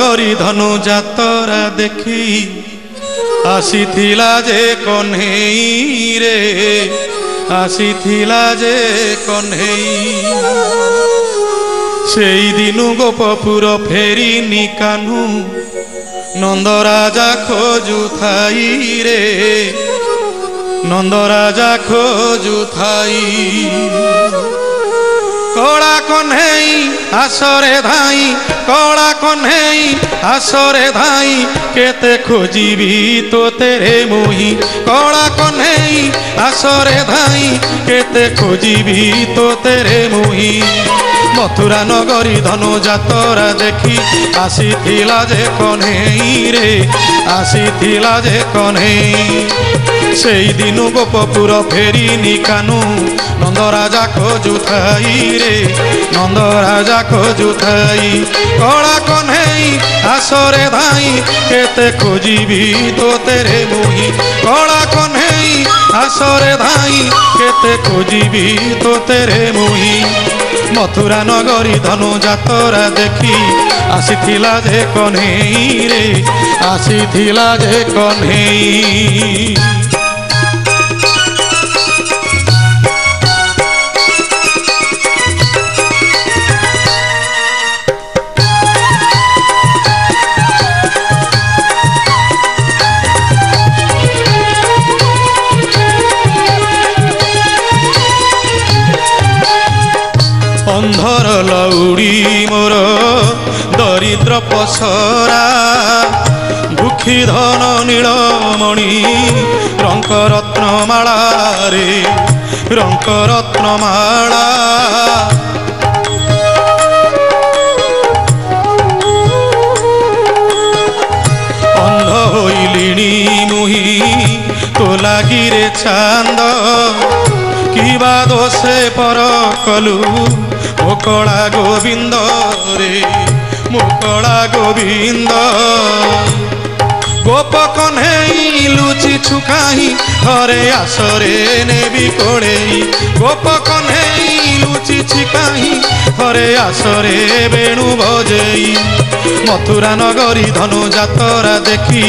गरी धनु जातरा देखी आसीथिला जे कन्हई रे आसीथिला जे कन्हई सेई दिनु गोपपुर फेरी निकानु नंदराजा खोजु थाई रे नंदराजा खोजु थाई कला कन्हई आसरे धाई कला कन्हई आसरे धाई केते खोजिबी तो तेरे मोही कला कन्हई आसरे धाई केते खोजिबी तो तेरे मोही मथुरा नगरी धनु जातरा देखी आसीथिला जे कन्हई रे आसीथिला जे कन्हई सेई दिनु गोपपुर फेरी निकानु नंदराजा खोजु थाई रे नंदराजा खोजु थाई कला कन्हई आसरे धाई केते खोजिबी तो तेरे मोही कला कन्हई आसरे धाई केते खोजिबी तो तेरे मोही मथुरा नगरी धनु जातरा देखी आसीथिला जे कन्हई रे आसीथिला जे कन्हई अंधर लौड़ी मोर दरिद्र पसरा दुखी धन नीलमणि रंक रत्नमाला रे रंक रत्नमाला अंध होइलिणी मुही तो लागी रे चांद किबा दोषे पर कलु मोकला गोविंद रे मोकला गोविंद गोप कन्हई लुचि छुकाही घरे आसरे नेबी कोड़ेई गोप कन्हई लुचि छुकाही घरे आसरे बेणु बजेई मथुरा नगरी धनु जातरा देखी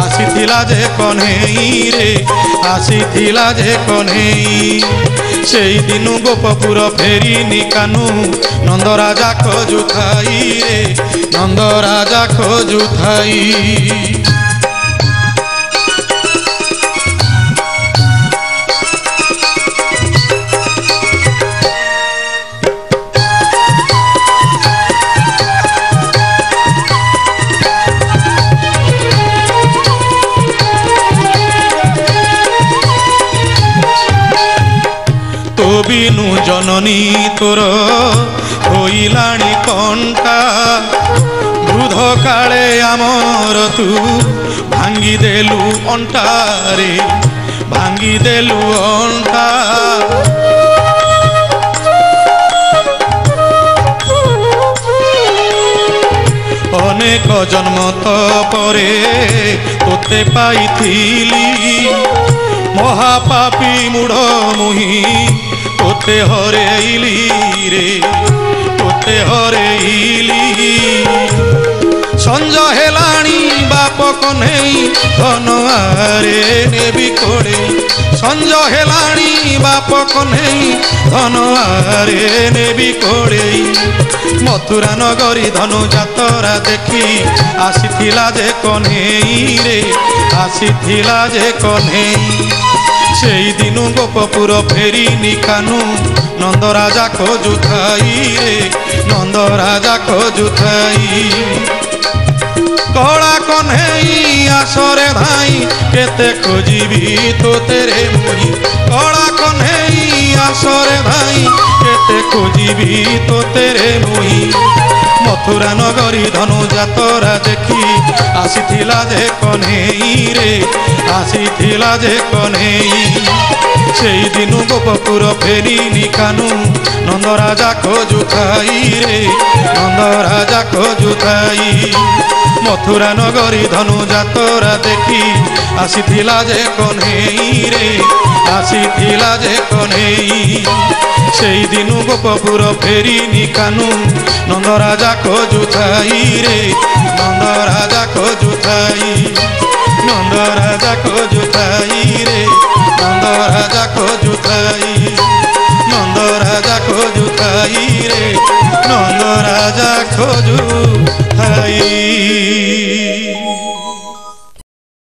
आसीथिला जे कन्हई रे आसीथिला जे कन्हई सेई दिनु गोपपुर फेरी निकानु नंदराजा खोजु थाई रे नंदराजा खोजु थाई बिनु जननी तोर होइलाणी कंटा वृद्ध काले आमर तू भांगी देलु अंटा रे भांगी देलु अंटा अनेक जन्म तपरे तोते पाइथिली महापापी मूढ़ मुही तोते हरेइली रे तोते हरेइली संज हेलाणी बाप कन्हई धन आरे नेबी कोड़े संज हेलाणी बाप कन्हई धन आरे नेबी कोड़े मथुरा नगरी धनु जातरा देखी आसीथिला जे कन्हई रे आसीथिला जे कन्हई सेई दिनु गोपपुर फेरी निकानु नंदराजा खोजु थाई रे नंदराजा खोजु थाई कला कन्हई आसरे धाई केते खोजिबी तो तेरे मोही कला कन्हई आसरे धाई केते खोजिबी तो तेरे मोही मथुरा नगरी धनु जातरा देखी आसीथिला जे कन्हई रे आसीथिला जे कन्हई सेई दिनु गोपपुर फेरी निकानु नंदराजा खोजु थाई रे नंदराजा खोजु थाई मथुरा नगरी धनु जातरा देखी आसीथिला जे कन्हई रे आसीथिला जे कन्हई सेई दिनु गोपपुर फेरिनी कानू नंदराजा खोजुथाई रे नंदराजा खोजुथाई नंदराजा खोजुथाई रे नंदराजा खोजुथाई नंदराजा खोजुथाई रे नंदराजा खोजुथाई।